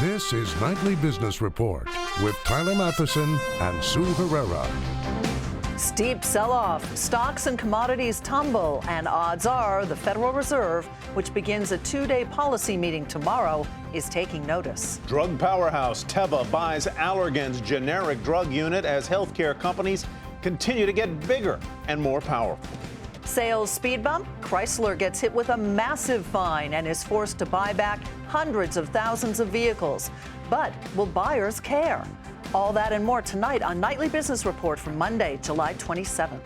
This is Nightly Business Report with Tyler Matheson and Sue Herrera. Steep sell-off, stocks and commodities tumble, and odds are the Federal Reserve, which begins a two-day policy meeting tomorrow, is taking notice. Drug powerhouse Teva buys Allergan's generic drug unit as healthcare companies continue to get bigger and more powerful. Sales speed bump, Chrysler gets hit with a massive fine and is forced to buy back hundreds of thousands of vehicles. But will buyers care? All that and more tonight on Nightly Business Report for Monday, July 27th.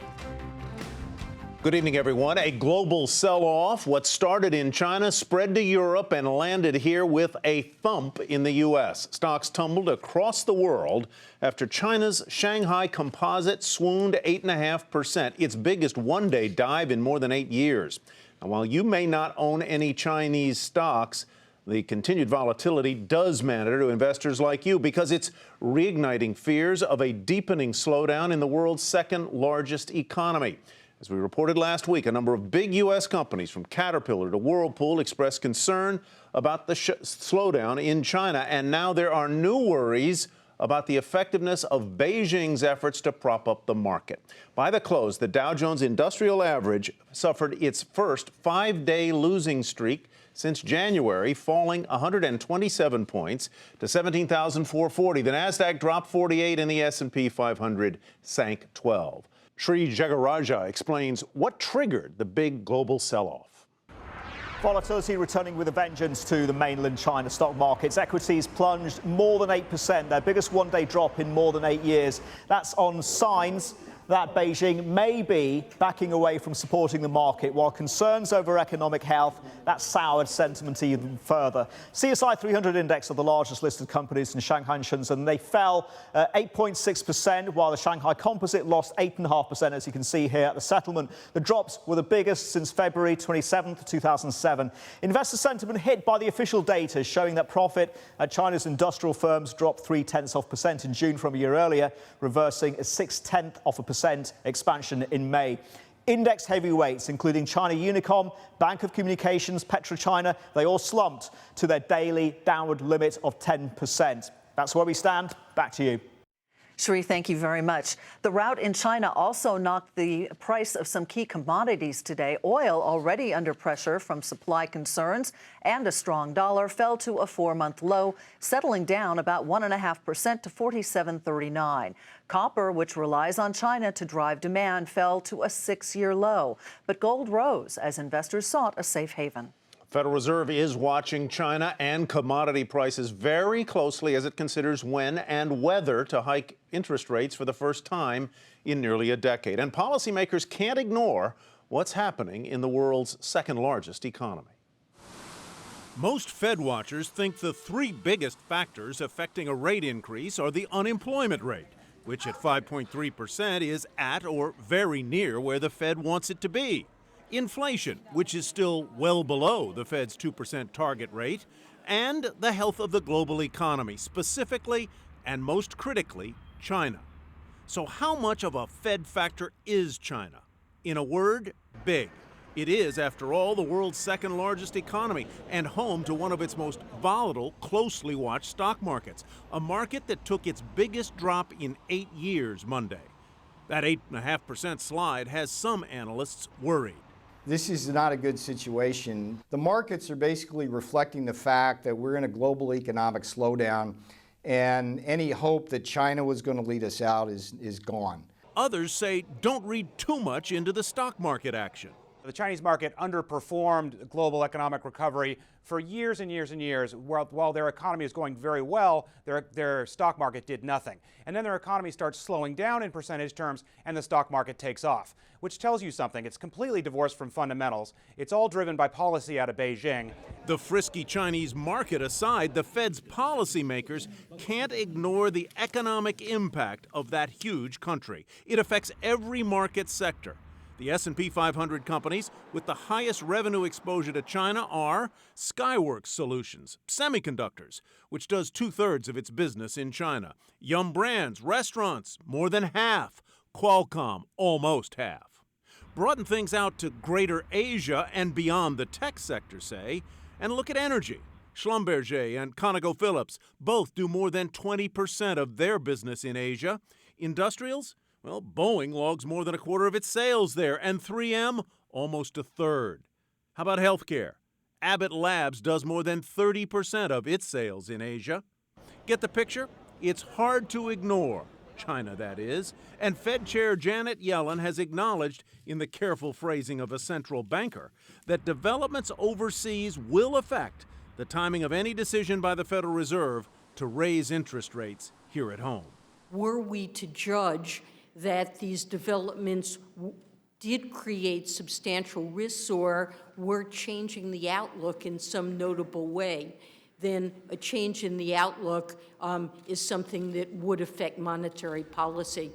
Good evening, everyone. A global sell-off. What started in China spread to Europe and landed here with a thump in the U.S. Stocks tumbled across the world after China's Shanghai Composite swooned 8.5%, its biggest one-day dive in more than 8 years. Now, while you may not own any Chinese stocks, the continued volatility does matter to investors like you because it's reigniting fears of a deepening slowdown in the world's second largest economy. As we reported last week, a number of big U.S. companies, from Caterpillar to Whirlpool, expressed concern about the slowdown in China. And now there are new worries about the effectiveness of Beijing's efforts to prop up the market. By the close, the Dow Jones Industrial Average suffered its first five-day losing streak since January, falling 127 points to 17,440. The Nasdaq dropped 48 and the S&P 500 sank 12. Sri Jagaraja explains what triggered the big global sell-off. Volatility returning with a vengeance to the mainland China stock markets. Equities plunged more than 8%, their biggest one-day drop in more than 8 years. That's on signs that Beijing may be backing away from supporting the market, while concerns over economic health, that soured sentiment even further. CSI 300 index of the largest listed companies in Shanghai and Shenzhen, they fell 8.6%, while the Shanghai Composite lost 8.5%, as you can see here at the settlement. The drops were the biggest since February 27th, 2007. Investor sentiment hit by the official data showing that profit at China's industrial firms dropped 0.3% in June from a year earlier, reversing a 0.6% expansion in May. Index heavyweights, including China Unicom, Bank of Communications, PetroChina, they all slumped to their daily downward limit of 10%. That's where we stand. Back to you. Sri, thank you very much. The rout in China also knocked the price of some key commodities today. Oil, already under pressure from supply concerns and a strong dollar, fell to a 4-month low, settling down about 1.5% to $47.39. Copper, which relies on China to drive demand, fell to a 6-year low. But gold rose as investors sought a safe haven. Federal Reserve is watching China and commodity prices very closely as it considers when and whether to hike interest rates for the first time in nearly a decade. And policymakers can't ignore what's happening in the world's second largest economy. Most Fed watchers think the three biggest factors affecting a rate increase are the unemployment rate, which at 5.3% is at or very near where the Fed wants it to be. Inflation, which is still well below the Fed's 2% target rate, and the health of the global economy, specifically and most critically, China. So how much of a Fed factor is China? In a word, big. It is, after all, the world's second largest economy and home to one of its most volatile, closely watched stock markets, a market that took its biggest drop in 8 years Monday. That 8.5% slide has some analysts worried. This is not a good situation. The markets are basically reflecting the fact that we're in a global economic slowdown, and any hope that China was going to lead us out is gone. Others say don't read too much into the stock market action. The Chinese market underperformed global economic recovery for years and years and years. While their economy is going very well, their stock market did nothing. And then their economy starts slowing down in percentage terms, and the stock market takes off, which tells you something. It's completely divorced from fundamentals. It's all driven by policy out of Beijing. The frisky Chinese market aside, the Fed's policymakers can't ignore the economic impact of that huge country. It affects every market sector. The S&P 500 companies with the highest revenue exposure to China are Skyworks Solutions, Semiconductors, which does 2/3 of its business in China. Yum Brands, restaurants, more than half. Qualcomm, almost half. Broaden things out to greater Asia and beyond the tech sector, say, and look at energy. Schlumberger and ConocoPhillips both do more than 20% of their business in Asia. Industrials? Well, Boeing logs more than a quarter of its sales there, and 3M almost a third. How about healthcare? Abbott Labs does more than 30% of its sales in Asia. Get the picture? It's hard to ignore. China, that is. And Fed Chair Janet Yellen has acknowledged, in the careful phrasing of a central banker, that developments overseas will affect the timing of any decision by the Federal Reserve to raise interest rates here at home. Were we to judge that these developments did create substantial risks or were changing the outlook in some notable way, then a change in the outlook is something that would affect monetary policy.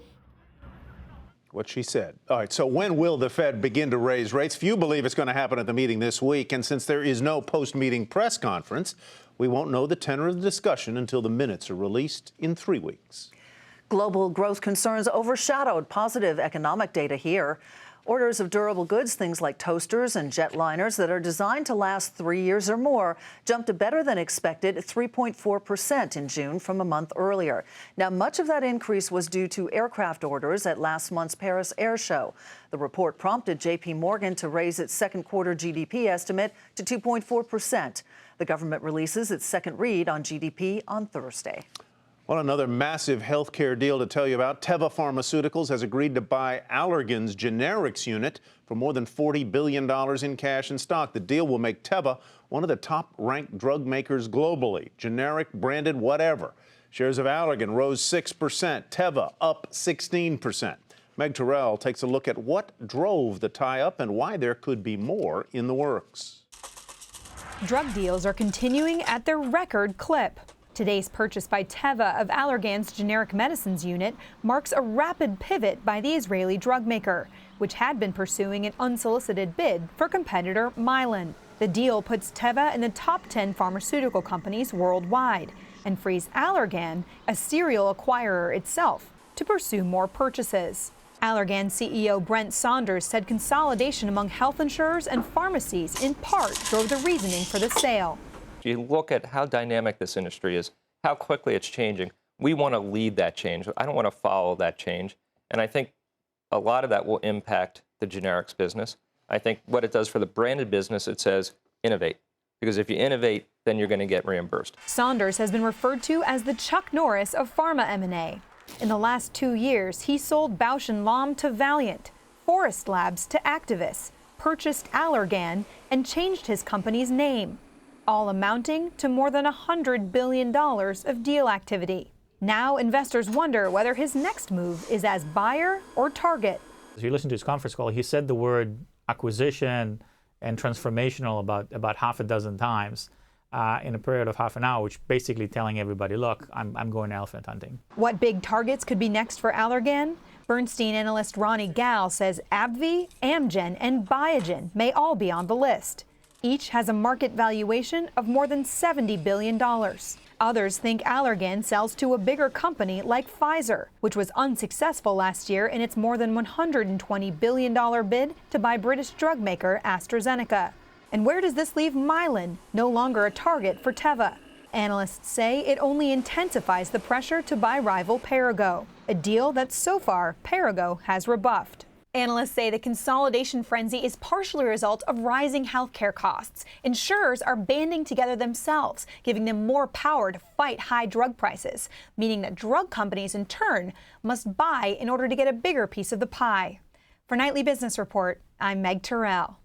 What she said. All right, so when will the Fed begin to raise rates? Few believe it's going to happen at the meeting this week, and since there is no post-meeting press conference, we won't know the tenor of the discussion until the minutes are released in 3 weeks. Global growth concerns overshadowed positive economic data here. Orders of durable goods, things like toasters and jetliners that are designed to last 3 years or more, jumped to better than expected 3.4% in June from a month earlier. Now, much of that increase was due to aircraft orders at last month's Paris Air Show. The report prompted J.P. Morgan to raise its second quarter GDP estimate to 2.4%. The government releases its second read on GDP on Thursday. Well, another massive healthcare deal to tell you about. Teva Pharmaceuticals has agreed to buy Allergan's generics unit for more than $40 billion in cash and stock. The deal will make Teva one of the top-ranked drug makers globally. Generic, branded, whatever. Shares of Allergan rose 6%. Teva up 16%. Meg Terrell takes a look at what drove the tie-up and why there could be more in the works. Drug deals are continuing at their record clip. Today's purchase by Teva of Allergan's generic medicines unit marks a rapid pivot by the Israeli drug maker, which had been pursuing an unsolicited bid for competitor Mylan. The deal puts Teva in the top 10 pharmaceutical companies worldwide and frees Allergan, a serial acquirer itself, to pursue more purchases. Allergan CEO Brent Saunders said consolidation among health insurers and pharmacies in part drove the reasoning for the sale. If you look at how dynamic this industry is, how quickly it's changing, we want to lead that change. I don't want to follow that change. And I think a lot of that will impact the generics business. I think what it does for the branded business, it says innovate. Because if you innovate, then you're going to get reimbursed. Saunders has been referred to as the Chuck Norris of pharma M&A. In the last 2 years, he sold Bausch & Lomb to Valiant, Forest Labs to Actavis, purchased Allergan, and changed his company's name, all amounting to more than $100 billion of deal activity. Now investors wonder whether his next move is as buyer or target. If you listen to his conference call, he said the word acquisition and transformational about half a dozen times in a period of half an hour, which basically telling everybody, look, I'm going elephant hunting. What big targets could be next for Allergan? Bernstein analyst Ronnie Gall says AbbVie, Amgen, and Biogen may all be on the list. Each has a market valuation of more than $70 billion. Others think Allergan sells to a bigger company like Pfizer, which was unsuccessful last year in its more than $120 billion bid to buy British drug maker AstraZeneca. And where does this leave Mylan, no longer a target for Teva? Analysts say it only intensifies the pressure to buy rival Perrigo, a deal that so far Perrigo has rebuffed. Analysts say the consolidation frenzy is partially a result of rising healthcare costs. Insurers are banding together themselves, giving them more power to fight high drug prices, meaning that drug companies in turn must buy in order to get a bigger piece of the pie. For Nightly Business Report, I'm Meg Terrell.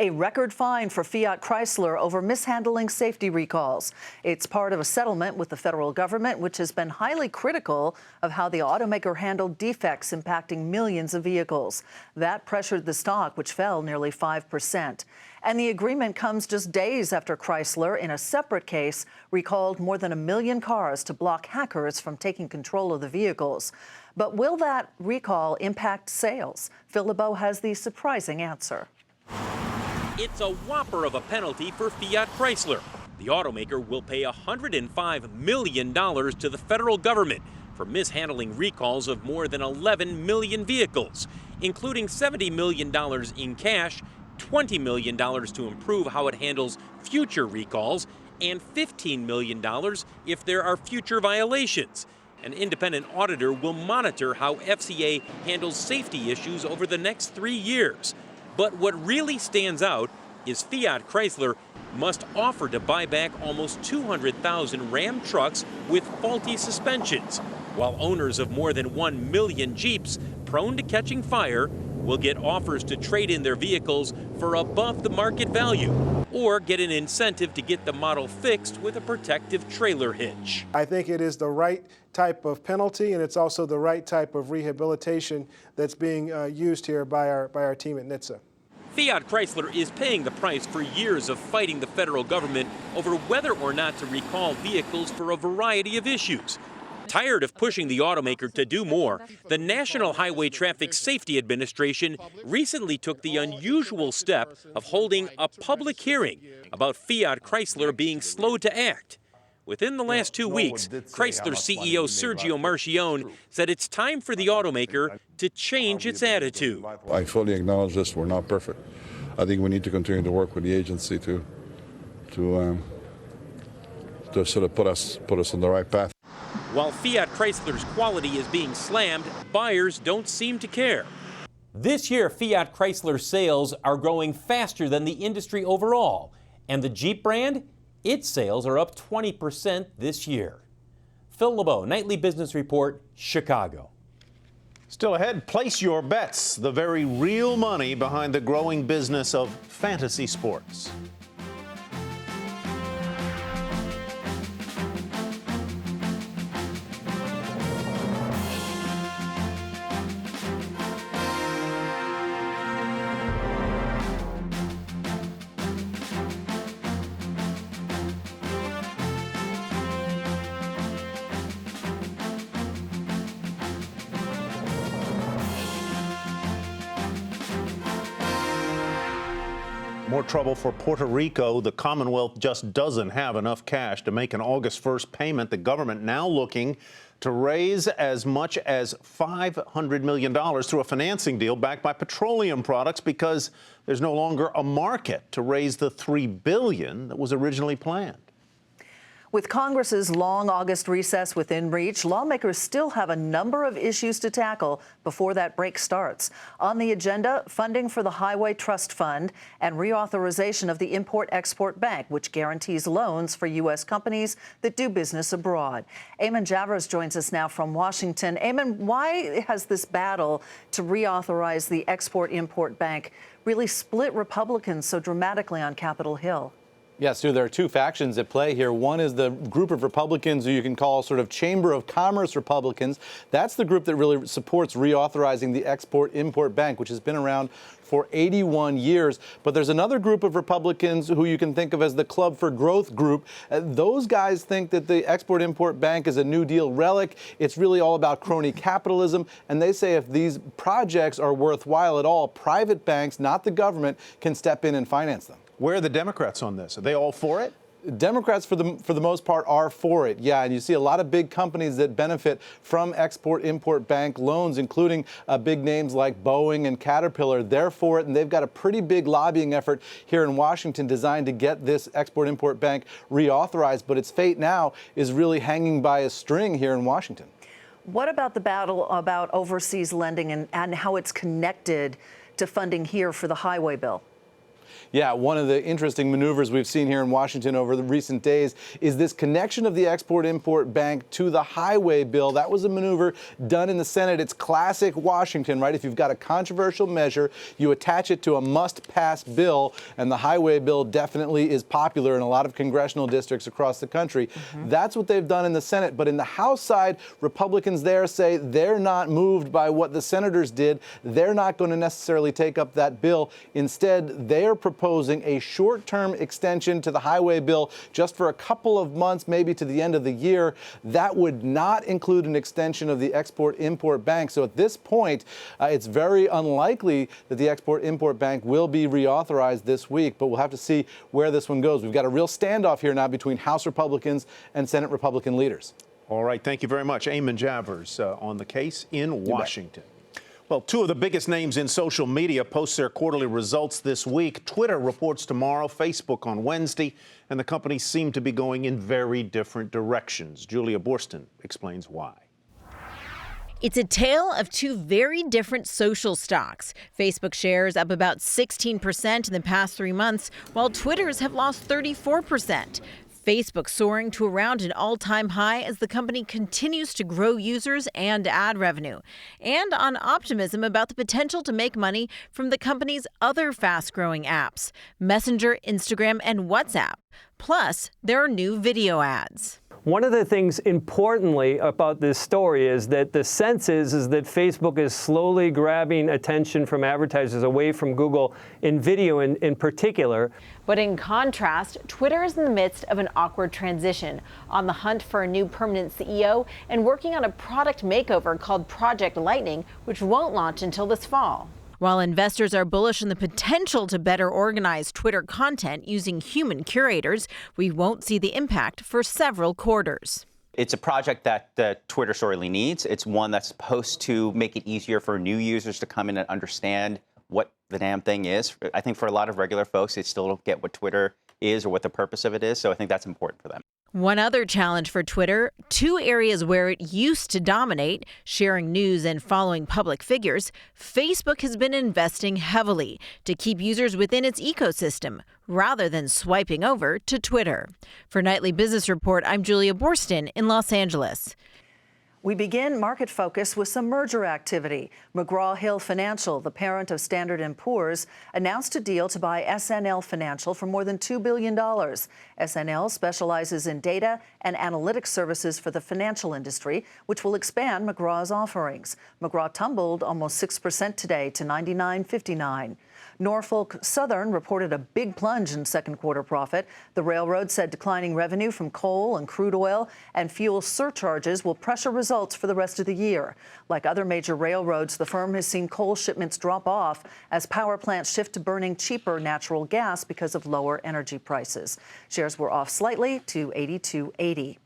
A record fine for Fiat Chrysler over mishandling safety recalls. It's part of a settlement with the federal government, which has been highly critical of how the automaker handled defects impacting millions of vehicles. That pressured the stock, which fell nearly 5%. And the agreement comes just days after Chrysler, in a separate case, recalled more than 1 million cars to block hackers from taking control of the vehicles. But will that recall impact sales? Phil LeBeau has the surprising answer. It's a whopper of a penalty for Fiat Chrysler. The automaker will pay $105 million to the federal government for mishandling recalls of more than 11 million vehicles, including $70 million in cash, $20 million to improve how it handles future recalls, and $15 million if there are future violations. An independent auditor will monitor how FCA handles safety issues over the next 3 years. But what really stands out is Fiat Chrysler must offer to buy back almost 200,000 Ram trucks with faulty suspensions, while owners of more than 1 million Jeeps prone to catching fire will get offers to trade in their vehicles for above the market value or get an incentive to get the model fixed with a protective trailer hitch. I think it is the right type of penalty, and it's also the right type of rehabilitation that's being used here by our team at NHTSA. Fiat Chrysler is paying the price for years of fighting the federal government over whether or not to recall vehicles for a variety of issues. Tired of pushing the automaker to do more, the National Highway Traffic Safety Administration recently took the unusual step of holding a public hearing about Fiat Chrysler being slow to act. Within the last 2 weeks, Chrysler CEO Sergio Marchionne said it's time for the automaker to change its attitude. I fully acknowledge this. We're not perfect. I think we need to continue to work with the agency to sort of put us on the right path. While Fiat Chrysler's quality is being slammed, buyers don't seem to care. This year, Fiat Chrysler sales are growing faster than the industry overall, and the Jeep brand, its sales are up 20% this year. Phil LeBeau, Nightly Business Report, Chicago. Still ahead, place your bets, the very real money behind the growing business of fantasy sports. More trouble for Puerto Rico. The Commonwealth just doesn't have enough cash to make an August 1st payment. The government now looking to raise as much as $500 million through a financing deal backed by petroleum products because there's no longer a market to raise the $3 billion that was originally planned. With Congress's long August recess within reach, lawmakers still have a number of issues to tackle before that break starts. On the agenda, funding for the Highway Trust Fund and reauthorization of the Import-Export Bank, which guarantees loans for U.S. companies that do business abroad. Eamon Javers joins us now from Washington. Eamon, why has this battle to reauthorize the Export-Import Bank really split Republicans so dramatically on Capitol Hill? Yeah, Sue, there are two factions at play here. One is the group of Republicans who you can call sort of Chamber of Commerce Republicans. That's the group that really supports reauthorizing the Export-Import Bank, which has been around for 81 years. But there's another group of Republicans who you can think of as the Club for Growth group. Those guys think that the Export-Import Bank is a New Deal relic. It's really all about crony capitalism. And they say if these projects are worthwhile at all, private banks, not the government, can step in and finance them. Where are the Democrats on this? Are they all for it? Democrats, for the most part, are for it. Yeah, and you see a lot of big companies that benefit from Export-Import Bank loans, including big names like Boeing and Caterpillar. They're for it, and they've got a pretty big lobbying effort here in Washington designed to get this Export-Import Bank reauthorized. But its fate now is really hanging by a string here in Washington. What about the battle about overseas lending and how it's connected to funding here for the highway bill? Yeah, one of the interesting maneuvers we've seen here in Washington over the recent days is this connection of the Export-Import Bank to the highway bill. That was a maneuver done in the Senate. It's classic Washington, right? If you've got a controversial measure, you attach it to a must-pass bill, and the highway bill definitely is popular in a lot of congressional districts across the country. That's what they've done in the Senate. But in the House side, Republicans there say they're not moved by what the senators did. They're not going to necessarily take up that bill. Instead, they're proposing a short-term extension to the highway bill just for a couple of months, maybe to the end of the year. That would not include an extension of the Export-Import Bank. So at this point, it's very unlikely that the Export-Import Bank will be reauthorized this week, but we'll have to see where this one goes. We've got a real standoff here now between House Republicans and Senate Republican leaders. All right, thank you very much. Eamon Javers on the case in Washington. Well, two of the biggest names in social media post their quarterly results this week. Twitter reports tomorrow, Facebook on Wednesday, and the companies seem to be going in very different directions. Julia Borston explains why. It's a tale of two very different social stocks. Facebook shares up about 16% in the past 3 months, while Twitter's have lost 34%. Facebook soaring to around an all-time high as the company continues to grow users and ad revenue, and on optimism about the potential to make money from the company's other fast-growing apps, Messenger, Instagram, and WhatsApp. Plus, there are new video ads. One of the things importantly about this story is that the sense is that Facebook is slowly grabbing attention from advertisers away from Google in video in particular. But in contrast, Twitter is in the midst of an awkward transition, on the hunt for a new permanent CEO and working on a product makeover called Project Lightning, which won't launch until this fall. While investors are bullish on the potential to better organize Twitter content using human curators, we won't see the impact for several quarters. It's a project that Twitter sorely needs. It's one that's supposed to make it easier for new users to come in and understand what the damn thing is. I think for a lot of regular folks, they still don't get what Twitter is or what the purpose of it is. So I think that's important for them. One other challenge for Twitter, two areas where it used to dominate, sharing news and following public figures, Facebook has been investing heavily to keep users within its ecosystem, rather than swiping over to Twitter. For Nightly Business Report, I'm Julia Borston in Los Angeles. We begin Market Focus with some merger activity. McGraw-Hill Financial, the parent of Standard & Poor's, announced a deal to buy SNL Financial for more than $2 billion. SNL specializes in data and analytics services for the financial industry, which will expand McGraw's offerings. McGraw tumbled almost 6% today to $99.59. Norfolk Southern reported a big plunge in second quarter profit. The railroad said declining revenue from coal and crude oil and fuel surcharges will pressure results for the rest of the year. Like other major railroads, the firm has seen coal shipments drop off as power plants shift to burning cheaper natural gas because of lower energy prices. Shares were off slightly to $82.80.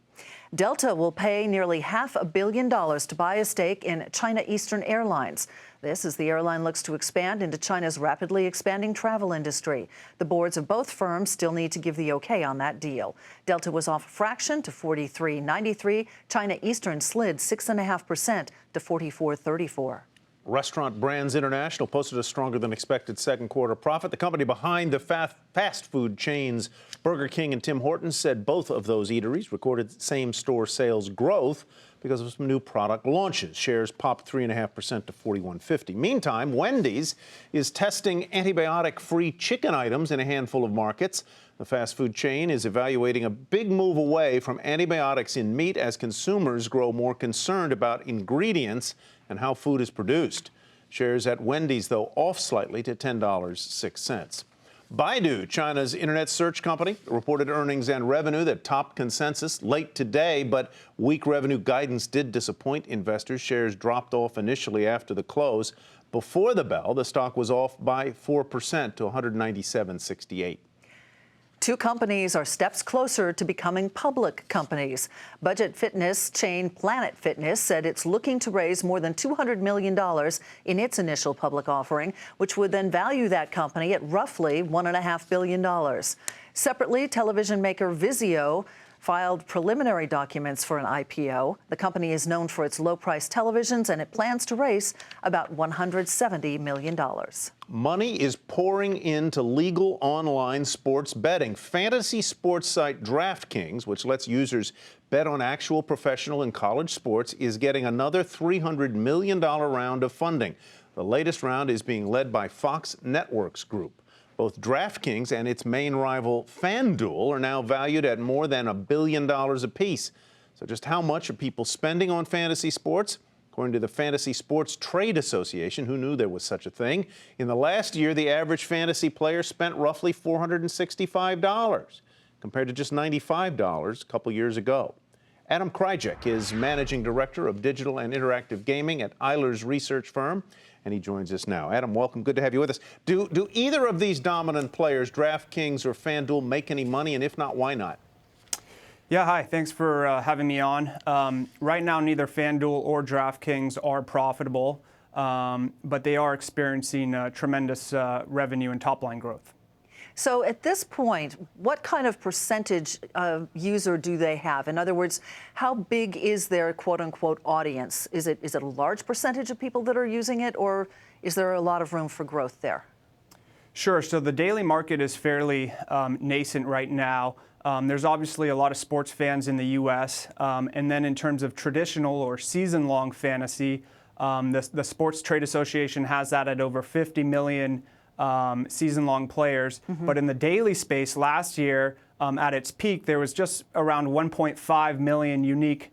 Delta will pay nearly $500 million to buy a stake in China Eastern Airlines. This as the airline looks to expand into China's rapidly expanding travel industry. The boards of both firms still need to give the okay on that deal. Delta was off a fraction to $43.93. China Eastern slid 6.5% to $44.34. Restaurant Brands International posted a stronger than expected second quarter profit. The company behind the fast food chains Burger King and Tim Hortons said both of those eateries recorded same-store sales growth because of some new product launches. Shares popped 3.5% to $41.50. Meantime, Wendy's is testing antibiotic-free chicken items in a handful of markets. The fast food chain is evaluating a big move away from antibiotics in meat as consumers grow more concerned about ingredients and how food is produced. Shares at Wendy's, though, off slightly to $10.06. Baidu, China's internet search company, reported earnings and revenue that topped consensus late today, but weak revenue guidance did disappoint investors. Shares dropped off initially after the close. Before the bell, the stock was off by 4% to $197.68. Two companies are steps closer to becoming public companies. Budget fitness chain Planet Fitness said it's looking to raise more than $200 million in its initial public offering, which would then value that company at roughly $1.5 billion. Separately, television maker Vizio filed preliminary documents for an IPO. The company is known for its low-priced televisions, and it plans to raise about $170 million. Money is pouring into legal online sports betting. Fantasy sports site DraftKings, which lets users bet on actual professional and college sports, is getting another $300 million round of funding. The latest round is being led by Fox Networks Group. Both DraftKings and its main rival FanDuel are now valued at more than $1 billion apiece. So just how much are people spending on fantasy sports? According to the Fantasy Sports Trade Association, who knew there was such a thing, in the last year, the average fantasy player spent roughly $465, compared to just $95 a couple years ago. Adam Kryjek is Managing Director of Digital and Interactive Gaming at Eilers Research Firm, and he joins us now. Adam, welcome. Good to have you with us. Do either of these dominant players, DraftKings or FanDuel, make any money? And if not, why not? Yeah, hi. Thanks for having me on. Right now, neither FanDuel or DraftKings are profitable. but they are experiencing tremendous revenue and top-line growth. So at this point, what kind of percentage of user do they have? In other words, how big is their quote-unquote audience? Is it a large percentage of people that are using it, or is there a lot of room for growth there? Sure. So the daily market is fairly nascent right now. There's obviously a lot of sports fans in the U.S. And then in terms of traditional or season-long fantasy, the Sports Trade Association has that at over 50 million season-long players. But in the daily space last year, at its peak, there was just around 1.5 million unique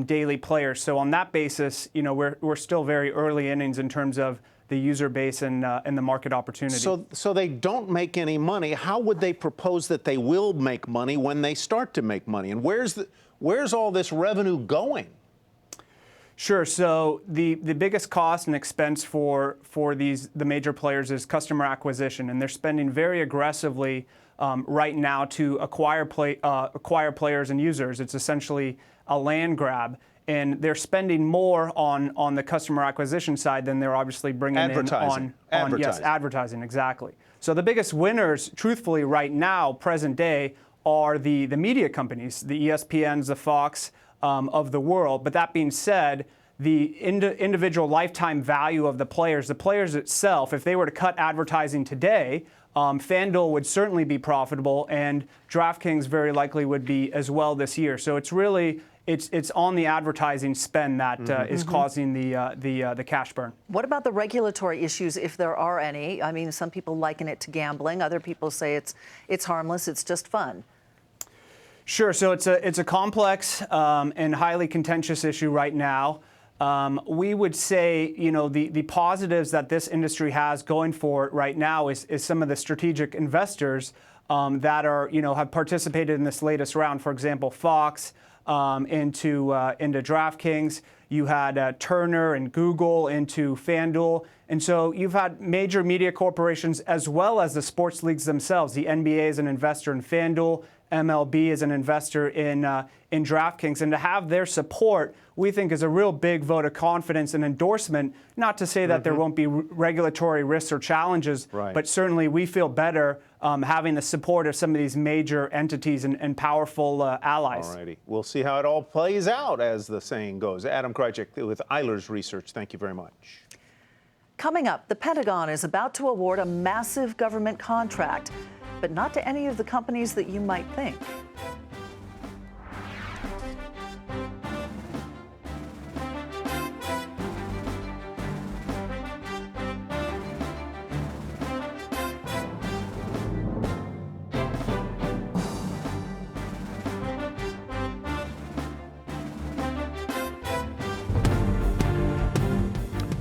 daily players. So on that basis, you know, we're still very early innings in terms of the user base and the market opportunity. So they don't make any money. How would they propose that they will make money when they start to make money? And where's all this revenue going? Sure. So the biggest cost and expense for the major players is customer acquisition, and they're spending very aggressively right now to acquire players and users. It's essentially a land grab. And they're spending more on the customer acquisition side than they're obviously bringing in on yes, advertising, exactly. So the biggest winners, truthfully, right now, present day, are the media companies, the ESPNs, the Fox of the world. But that being said, the individual lifetime value of the players itself, if they were to cut advertising today, FanDuel would certainly be profitable, and DraftKings very likely would be as well this year. So it's really it's on the advertising spend that is causing the cash burn. What about the regulatory issues, if there are any? I mean, some people liken it to gambling. Other people say it's harmless. It's just fun. Sure. So it's a complex and highly contentious issue right now. We would say, you know, the positives that this industry has going for it right now is some of the strategic investors that are, you know, have participated in this latest round. For example, Fox into DraftKings. You had Turner and Google into FanDuel. And so you've had major media corporations as well as the sports leagues themselves. The NBA is an investor in FanDuel. MLB is an investor in DraftKings. And to have their support, we think, is a real big vote of confidence and endorsement. Not to say that there won't be regulatory risks or challenges, but certainly we feel better having the support of some of these major entities and powerful allies. All righty. We'll see how it all plays out, as the saying goes. Adam Krychek with Eilers Research, thank you very much. Coming up, the Pentagon is about to award a massive government contract, but not to any of the companies that you might think.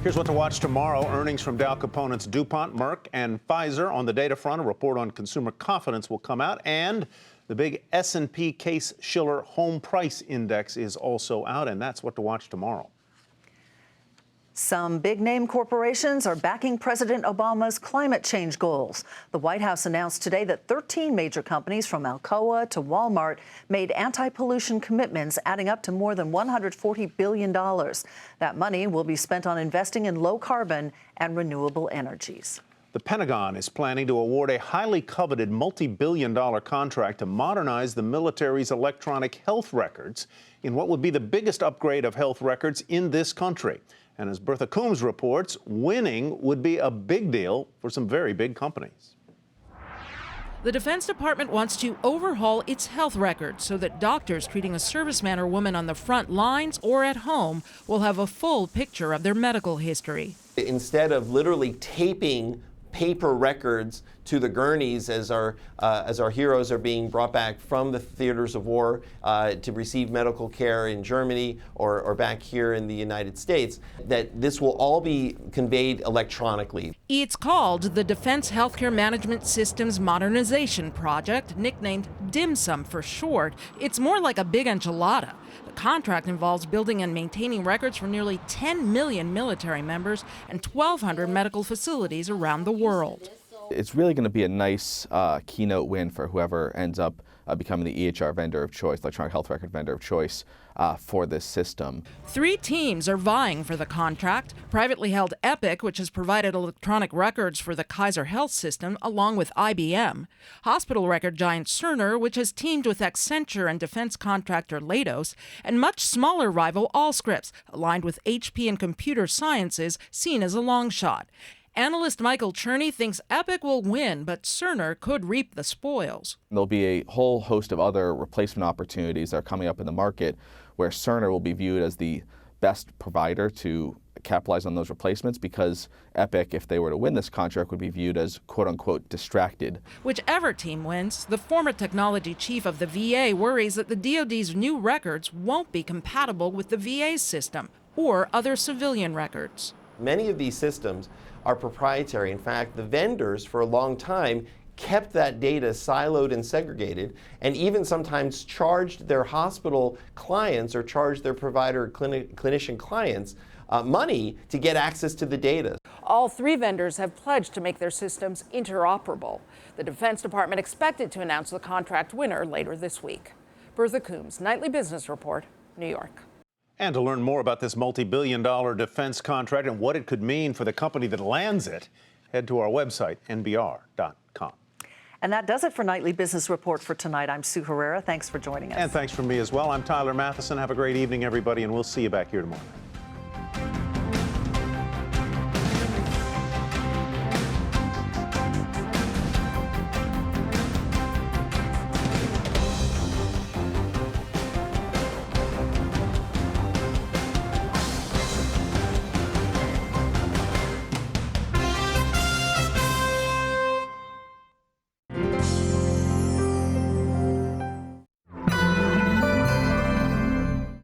Here's what to watch tomorrow. Earnings from Dow components DuPont, Merck, and Pfizer. On the data front, a report on consumer confidence will come out, and the big S&P Case-Shiller Home Price Index is also out, and that's what to watch tomorrow. Some big-name corporations are backing President Obama's climate change goals. The White House announced today that 13 major companies, from Alcoa to Walmart, made anti-pollution commitments adding up to more than $140 billion. That money will be spent on investing in low-carbon and renewable energies. The Pentagon is planning to award a highly coveted multi-billion-dollar contract to modernize the military's electronic health records in what would be the biggest upgrade of health records in this country. And as Bertha Coombs reports, winning would be a big deal for some very big companies. The Defense Department wants to overhaul its health records so that doctors treating a serviceman or woman on the front lines or at home will have a full picture of their medical history. Instead of literally taping paper records to the gurneys as our heroes are being brought back from the theaters of war to receive medical care in Germany or back here in the United States, that this will all be conveyed electronically. It's called the Defense Healthcare Management Systems Modernization Project, nicknamed DIMSUM for short. It's more like a big enchilada. The contract involves building and maintaining records for nearly 10 million military members and 1,200 medical facilities around the world. It's really going to be a nice keynote win for whoever ends up becoming the EHR vendor of choice, electronic health record vendor of choice for this system. 3 teams are vying for the contract. Privately held Epic, which has provided electronic records for the Kaiser Health system, along with IBM. Hospital record giant Cerner, which has teamed with Accenture and defense contractor Leidos, and much smaller rival Allscripts, aligned with HP and Computer Sciences, seen as a long shot. Analyst Michael Cherney thinks Epic will win, but Cerner could reap the spoils. There'll be a whole host of other replacement opportunities that are coming up in the market where Cerner will be viewed as the best provider to capitalize on those replacements, because Epic, if they were to win this contract, would be viewed as quote-unquote distracted. Whichever team wins, the former technology chief of the VA worries that the DoD's new records won't be compatible with the VA system or other civilian records. Many of these systems are proprietary. In fact, the vendors for a long time kept that data siloed and segregated, and even sometimes charged their hospital clients or charged their provider clinician clients money to get access to the data. All 3 vendors have pledged to make their systems interoperable. The Defense Department expected to announce the contract winner later this week. Bertha Coombs, Nightly Business Report, New York. And to learn more about this multi-billion-dollar defense contract and what it could mean for the company that lands it, head to our website, nbr.com. And that does it for Nightly Business Report for tonight. I'm Sue Herrera. Thanks for joining us. And thanks from me as well. I'm Tyler Matheson. Have a great evening, everybody, and we'll see you back here tomorrow.